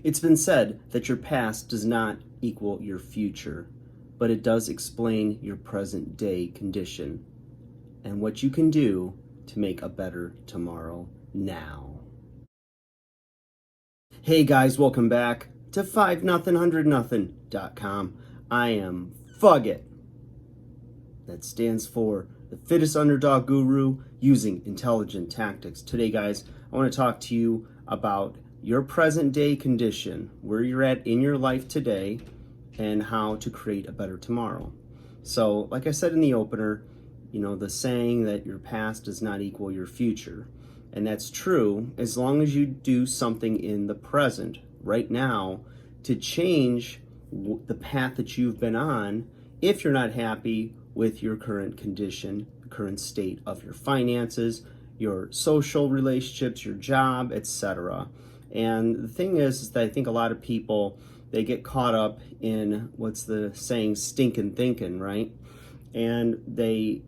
It's been said that your past does not equal your future, but it does explain your present day condition and what you can do to make a better tomorrow now. Hey guys, welcome back to 5nothing100nothing.com. I am Fugget. That stands for the fittest underdog guru using intelligent tactics. Today, guys, I want to talk to you about your present day condition, where you're at in your life today, and how to create a better tomorrow. So, like I said in the opener, the saying that your past does not equal your future. And that's true as long as you do something in the present, right now, to change the path that you've been on if you're not happy with your current condition, the current state of your finances, your social relationships, your job, etc. And the thing is that I think a lot of people, they get caught up in what's the saying, stinking thinking, right? And they,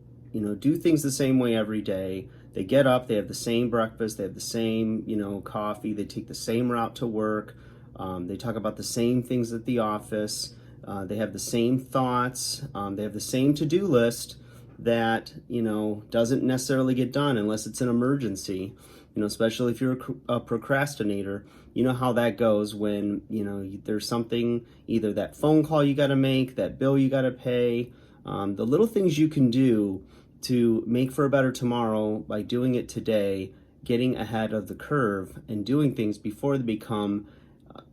do things the same way every day. They get up, they have the same breakfast, they have the same, coffee, they take the same route to work, they talk about the same things at the office, they have the same thoughts, they have the same to-do list that, doesn't necessarily get done unless it's an emergency, especially if you're a procrastinator. You know how that goes when, there's something, either that phone call you got to make, that bill you got to pay, the little things you can do to make for a better tomorrow by doing it today, getting ahead of the curve and doing things before they become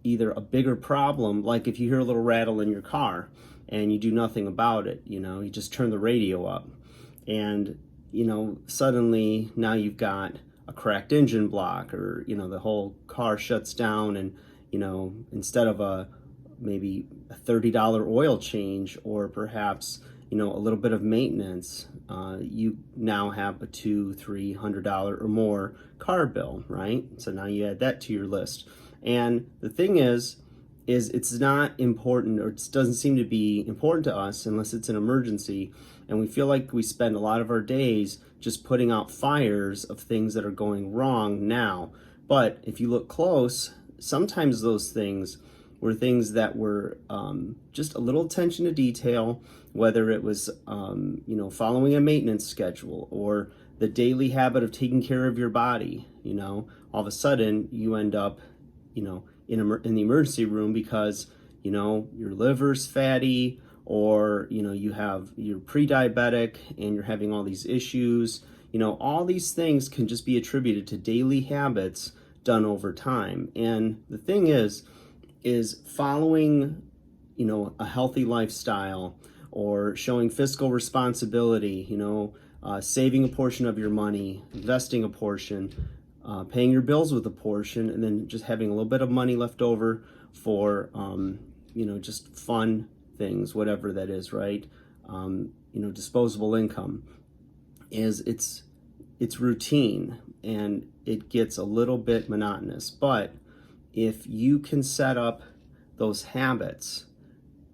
either a bigger problem, like if you hear a little rattle in your car and you do nothing about it, you just turn the radio up and, suddenly now you've got a cracked engine block, or, the whole car shuts down and, instead of maybe a $30 oil change, or perhaps, a little bit of maintenance, you now have a $200-300 or more car bill, right? So now you add that to your list. And the thing is it's not important, or it doesn't seem to be important to us unless it's an emergency. And we feel like we spend a lot of our days just putting out fires of things that are going wrong now. But if you look close, sometimes those things were things that were just a little attention to detail, whether it was, following a maintenance schedule or the daily habit of taking care of your body. All of a sudden you end up, in the emergency room because, your liver's fatty, or, you're pre-diabetic and you're having all these issues. All these things can just be attributed to daily habits done over time. And the thing is following, a healthy lifestyle, or showing fiscal responsibility, saving a portion of your money, investing a portion, paying your bills with a portion, and then just having a little bit of money left over for, just fun things, whatever that is, right? Disposable income it's routine, and it gets a little bit monotonous. But if you can set up those habits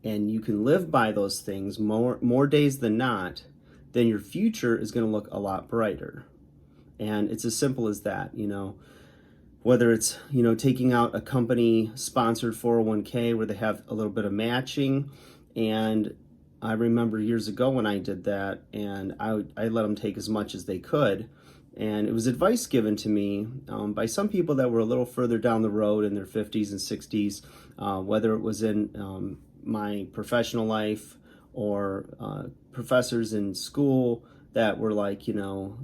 and you can live by those things more days than not, then your future is going to look a lot brighter. And it's as simple as that, whether it's, taking out a company sponsored 401k where they have a little bit of matching. And I remember years ago when I did that, and I let them take as much as they could. And it was advice given to me by some people that were a little further down the road in their 50s and 60s, whether it was in my professional life or professors in school that were like,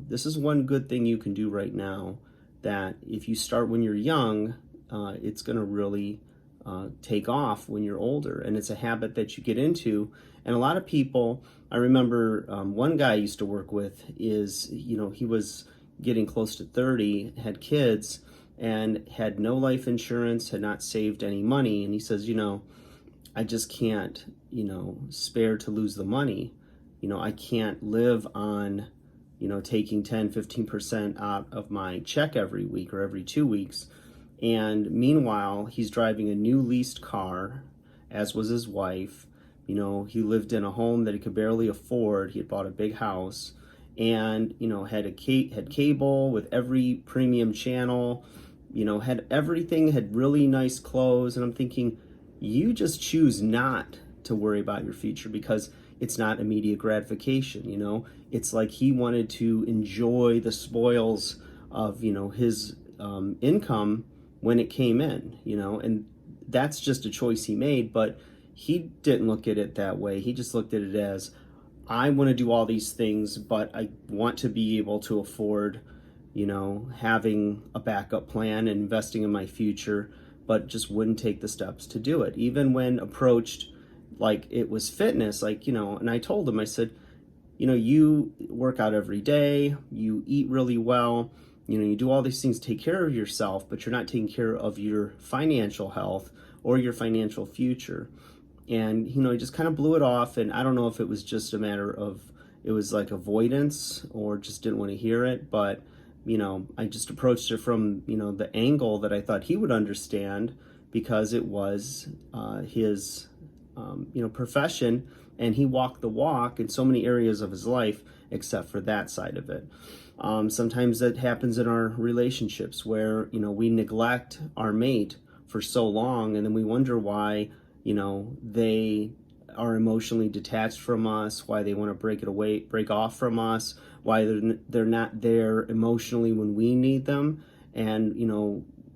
this is one good thing you can do right now, that if you start when you're young, it's going to really take off when you're older. And it's a habit that you get into. And a lot of people, I remember one guy I used to work with is, he was getting close to 30, had kids, and had no life insurance, had not saved any money. And he says, I just can't, spare to lose the money. I can't live on, taking 10-15% out of my check every week or every 2 weeks. And meanwhile, he's driving a new leased car, as was his wife. He lived in a home that he could barely afford. He had bought a big house, and had cable with every premium channel. had everything, had really nice clothes. And I'm thinking, you just choose not to worry about your future because it's not immediate gratification. It's like he wanted to enjoy the spoils of, his income when it came in, and that's just a choice he made. But he didn't look at it that way. He just looked at it as, I want to do all these things, but I want to be able to afford, having a backup plan and investing in my future, but just wouldn't take the steps to do it. Even when approached like it was fitness, and I told him, I said, you work out every day, you eat really well, you do all these things to take care of yourself, but you're not taking care of your financial health or your financial future. And, he just kind of blew it off. And I don't know if it was just a matter of, it was like avoidance or just didn't want to hear it. But, I just approached it from, the angle that I thought he would understand, because it was his, profession, and he walked the walk in so many areas of his life, except for that side of it. Sometimes that happens in our relationships where, we neglect our mate for so long, and then we wonder why, they are emotionally detached from us, why they want to break off from us, why they're not there emotionally when we need them. And,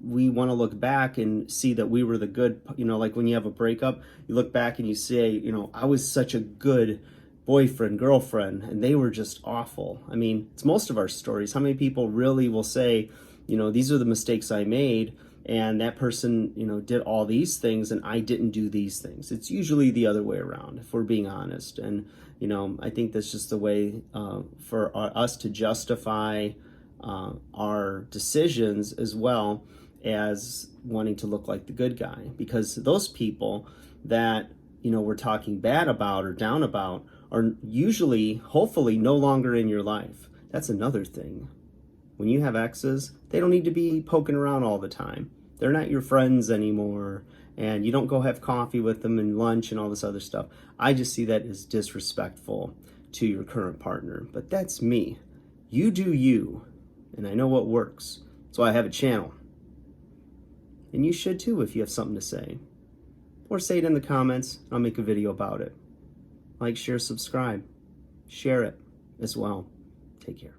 we want to look back and see that we were the good, like when you have a breakup, you look back and you say, I was such a good boyfriend, girlfriend, and they were just awful. I mean, it's most of our stories. How many people really will say, these are the mistakes I made, and that person, did all these things and I didn't do these things. It's usually the other way around, if we're being honest. And, I think that's just the way for us to justify our decisions, as well as wanting to look like the good guy. Because those people that, we're talking bad about or down about are usually, hopefully, no longer in your life. That's another thing. When you have exes, they don't need to be poking around all the time. They're not your friends anymore, and you don't go have coffee with them and lunch and all this other stuff. I just see that as disrespectful to your current partner. But that's me. You do you, and I know what works. So I have a channel. And you should too if you have something to say. Or say it in the comments. I'll make a video about it. Like, share, subscribe. Share it as well. Take care.